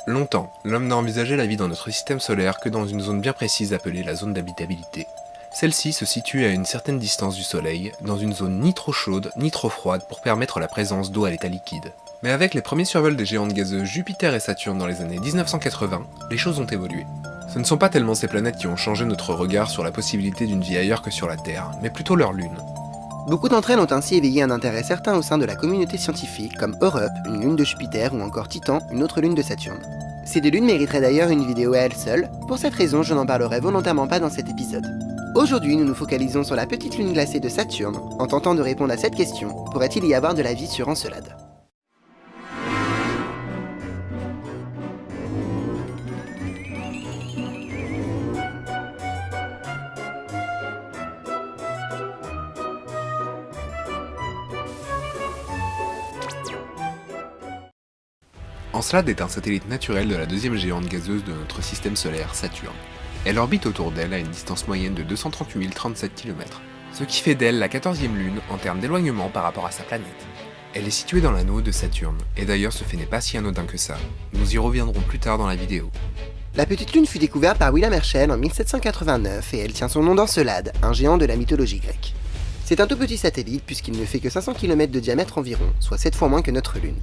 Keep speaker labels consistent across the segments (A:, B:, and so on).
A: Longtemps, l'homme n'a envisagé la vie dans notre système solaire que dans une zone bien précise appelée la zone d'habitabilité. Celle-ci se situe à une certaine distance du Soleil, dans une zone ni trop chaude ni trop froide pour permettre la présence d'eau à l'état liquide. Mais avec les premiers survols des géantes gazeuses Jupiter et Saturne dans les années 1980, les choses ont évolué. Ce ne sont pas tellement ces planètes qui ont changé notre regard sur la possibilité d'une vie ailleurs que sur la Terre, mais plutôt leurs lunes.
B: Beaucoup d'entre elles ont ainsi éveillé un intérêt certain au sein de la communauté scientifique, comme Europe, une lune de Jupiter, ou encore Titan, une autre lune de Saturne. Ces deux lunes mériteraient d'ailleurs une vidéo à elles seules, pour cette raison je n'en parlerai volontairement pas dans cet épisode. Aujourd'hui nous nous focalisons sur la petite lune glacée de Saturne, en tentant de répondre à cette question, pourrait-il y avoir de la vie sur Encelade ?
A: Encelade est un satellite naturel de la deuxième géante gazeuse de notre système solaire, Saturne. Elle orbite autour d'elle à une distance moyenne de 238 037 km, ce qui fait d'elle la 14e lune en termes d'éloignement par rapport à sa planète. Elle est située dans l'anneau de Saturne, et d'ailleurs ce fait n'est pas si anodin que ça. Nous y reviendrons plus tard dans la vidéo.
B: La petite lune fut découverte par William Herschel en 1789 et elle tient son nom d'Encelade, un géant de la mythologie grecque. C'est un tout petit satellite puisqu'il ne fait que 500 km de diamètre environ, soit 7 fois moins que notre lune.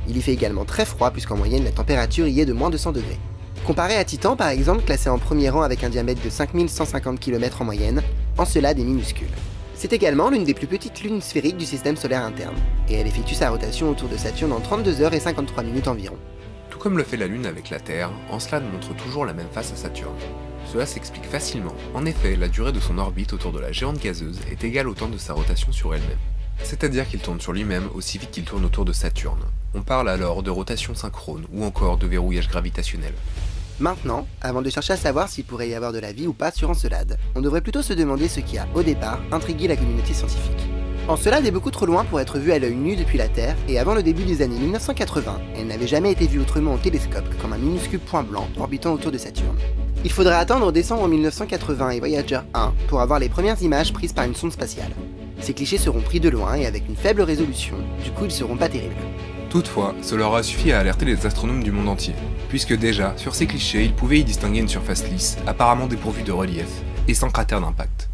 B: Il y fait également très froid puisqu'en moyenne la température y est de moins de 100 degrés. Comparé à Titan par exemple, classé en premier rang avec un diamètre de 5150 km en moyenne, Encelade est minuscule. C'est également l'une des plus petites lunes sphériques du système solaire interne, et elle effectue sa rotation autour de Saturne en 32 heures et 53 minutes environ.
A: Tout comme le fait la Lune avec la Terre, Encelade montre toujours la même face à Saturne. Cela s'explique facilement. En effet, la durée de son orbite autour de la géante gazeuse est égale au temps de sa rotation sur elle-même. C'est-à-dire qu'il tourne sur lui-même aussi vite qu'il tourne autour de Saturne. On parle alors de rotation synchrone ou encore de verrouillage gravitationnel.
B: Maintenant, avant de chercher à savoir s'il pourrait y avoir de la vie ou pas sur Encelade, on devrait plutôt se demander ce qui a, au départ, intrigué la communauté scientifique. Encelade est beaucoup trop loin pour être vue à l'œil nu depuis la Terre, et avant le début des années 1980, elle n'avait jamais été vue autrement au télescope que comme un minuscule point blanc orbitant autour de Saturne. Il faudra attendre décembre 1980 et Voyager 1 pour avoir les premières images prises par une sonde spatiale. Ces clichés seront pris de loin et avec une faible résolution, du coup ils seront pas terribles.
A: Toutefois, cela aura suffi à alerter les astronomes du monde entier, puisque déjà, sur ces clichés, ils pouvaient y distinguer une surface lisse, apparemment dépourvue de relief, et sans cratère d'impact.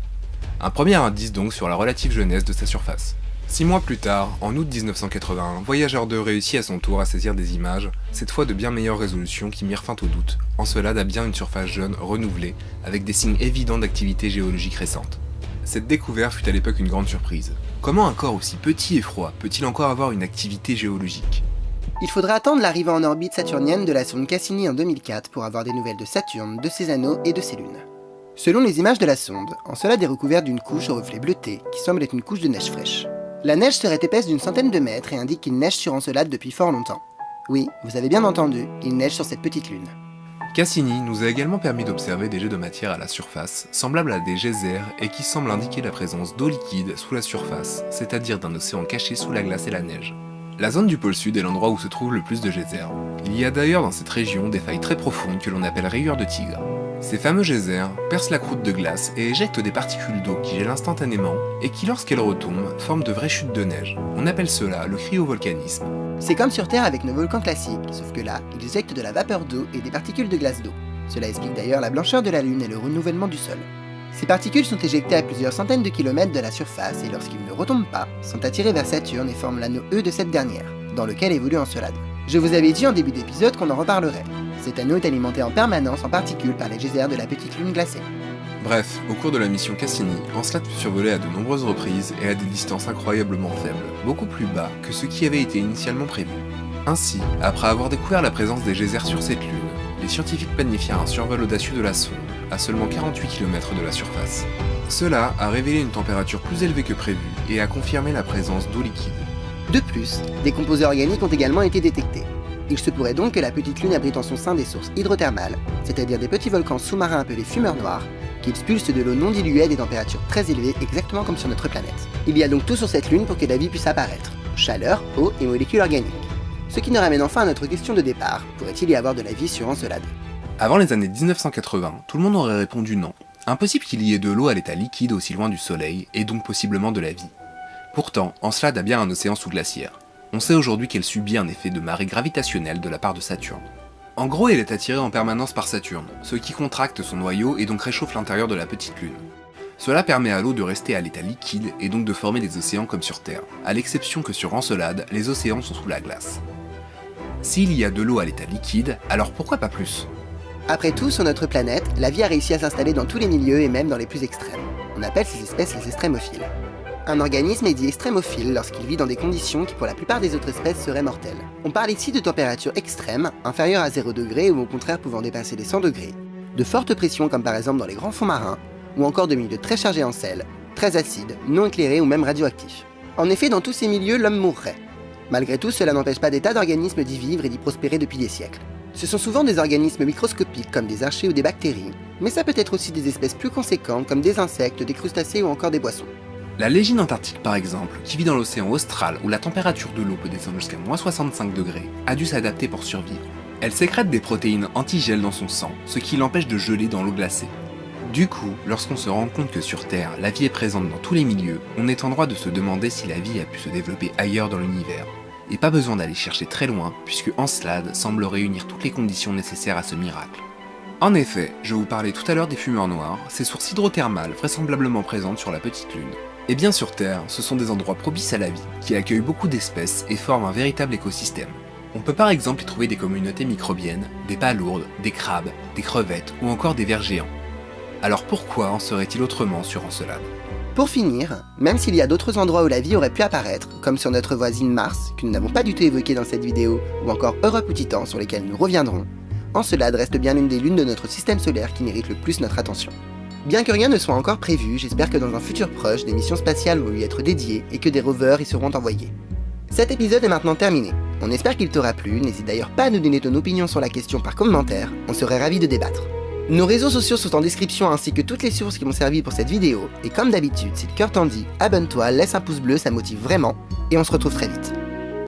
A: Un premier indice donc sur la relative jeunesse de sa surface. 6 mois plus tard, en août 1981, Voyager 2 réussit à son tour à saisir des images, cette fois de bien meilleure résolution qui mirent fin au doute. Encelade a bien une surface jeune, renouvelée, avec des signes évidents d'activité géologique récente. Cette découverte fut à l'époque une grande surprise. Comment un corps aussi petit et froid peut-il encore avoir une activité géologique ?
B: Il faudra attendre l'arrivée en orbite saturnienne de la sonde Cassini en 2004 pour avoir des nouvelles de Saturne, de ses anneaux et de ses lunes. Selon les images de la sonde, Encelade est recouverte d'une couche au reflet bleuté qui semble être une couche de neige fraîche. La neige serait épaisse d'une centaine de mètres et indique qu'il neige sur Encelade depuis fort longtemps. Oui, vous avez bien entendu, il neige sur cette petite lune.
A: Cassini nous a également permis d'observer des jets de matière à la surface, semblables à des geysers et qui semblent indiquer la présence d'eau liquide sous la surface, c'est-à-dire d'un océan caché sous la glace et la neige. La zone du pôle sud est l'endroit où se trouve le plus de geysers. Il y a d'ailleurs dans cette région des failles très profondes que l'on appelle rayures de tigre. Ces fameux geysers percent la croûte de glace et éjectent des particules d'eau qui gèlent instantanément et qui, lorsqu'elles retombent, forment de vraies chutes de neige. On appelle cela le cryovolcanisme.
B: C'est comme sur Terre avec nos volcans classiques, sauf que là, ils éjectent de la vapeur d'eau et des particules de glace d'eau. Cela explique d'ailleurs la blancheur de la Lune et le renouvellement du sol. Ces particules sont éjectées à plusieurs centaines de kilomètres de la surface et lorsqu'ils ne retombent pas, sont attirées vers Saturne et forment l'anneau E de cette dernière, dans lequel évolue Encelade. Je vous avais dit en début d'épisode qu'on en reparlerait. Cet anneau est alimenté en permanence en particules par les geysers de la petite lune glacée.
A: Bref, au cours de la mission Cassini, Encelade fut survolée à de nombreuses reprises et à des distances incroyablement faibles, beaucoup plus bas que ce qui avait été initialement prévu. Ainsi, après avoir découvert la présence des geysers sur cette lune, les scientifiques planifièrent un survol audacieux de la sonde, à seulement 48 km de la surface. Cela a révélé une température plus élevée que prévu et a confirmé la présence d'eau liquide.
B: De plus, des composés organiques ont également été détectés. Il se pourrait donc que la petite lune abrite en son sein des sources hydrothermales, c'est-à-dire des petits volcans sous-marins appelés fumeurs noirs, qui expulsent de l'eau non diluée à des températures très élevées, exactement comme sur notre planète. Il y a donc tout sur cette lune pour que la vie puisse apparaître. Chaleur, eau et molécules organiques. Ce qui nous ramène enfin à notre question de départ, pourrait-il y avoir de la vie sur Encelade ?
A: Avant les années 1980, tout le monde aurait répondu non. Impossible qu'il y ait de l'eau à l'état liquide aussi loin du Soleil, et donc possiblement de la vie. Pourtant, Encelade a bien un océan sous glaciaire. On sait aujourd'hui qu'elle subit un effet de marée gravitationnelle de la part de Saturne. En gros, elle est attirée en permanence par Saturne, ce qui contracte son noyau et donc réchauffe l'intérieur de la petite lune. Cela permet à l'eau de rester à l'état liquide et donc de former des océans comme sur Terre, à l'exception que sur Encelade, les océans sont sous la glace. S'il y a de l'eau à l'état liquide, alors pourquoi pas plus ?
B: Après tout, sur notre planète, la vie a réussi à s'installer dans tous les milieux et même dans les plus extrêmes. On appelle ces espèces les extrémophiles. Un organisme est dit extrémophile lorsqu'il vit dans des conditions qui pour la plupart des autres espèces seraient mortelles. On parle ici de températures extrêmes, inférieures à 0 degré ou au contraire pouvant dépasser les 100 degrés, de fortes pressions comme par exemple dans les grands fonds marins, ou encore de milieux très chargés en sel, très acides, non éclairés ou même radioactifs. En effet, dans tous ces milieux, l'homme mourrait. Malgré tout, cela n'empêche pas des tas d'organismes d'y vivre et d'y prospérer depuis des siècles. Ce sont souvent des organismes microscopiques comme des archées ou des bactéries, mais ça peut être aussi des espèces plus conséquentes comme des insectes, des crustacés ou encore des boissons.
A: La légine antarctique par exemple, qui vit dans l'océan austral où la température de l'eau peut descendre jusqu'à -65 degrés, a dû s'adapter pour survivre. Elle sécrète des protéines antigel dans son sang, ce qui l'empêche de geler dans l'eau glacée. Du coup, lorsqu'on se rend compte que sur Terre, la vie est présente dans tous les milieux, on est en droit de se demander si la vie a pu se développer ailleurs dans l'univers. Et pas besoin d'aller chercher très loin, puisque Encelade semble réunir toutes les conditions nécessaires à ce miracle. En effet, je vous parlais tout à l'heure des fumeurs noirs, ces sources hydrothermales vraisemblablement présentes sur la petite lune. Et bien sur Terre, ce sont des endroits propices à la vie, qui accueillent beaucoup d'espèces et forment un véritable écosystème. On peut par exemple y trouver des communautés microbiennes, des palourdes, des crabes, des crevettes ou encore des vers géants. Alors pourquoi en serait-il autrement sur Encelade ?
B: Pour finir, même s'il y a d'autres endroits où la vie aurait pu apparaître, comme sur notre voisine Mars, que nous n'avons pas du tout évoqué dans cette vidéo, ou encore Europe ou Titan sur lesquels nous reviendrons, Encelade reste bien l'une des lunes de notre système solaire qui mérite le plus notre attention. Bien que rien ne soit encore prévu, j'espère que dans un futur proche, des missions spatiales vont lui être dédiées et que des rovers y seront envoyés. Cet épisode est maintenant terminé. On espère qu'il t'aura plu, n'hésite d'ailleurs pas à nous donner ton opinion sur la question par commentaire, on serait ravis de débattre. Nos réseaux sociaux sont en description ainsi que toutes les sources qui m'ont servi pour cette vidéo, et comme d'habitude, si le cœur t'en dit, abonne-toi, laisse un pouce bleu, ça motive vraiment, et on se retrouve très vite.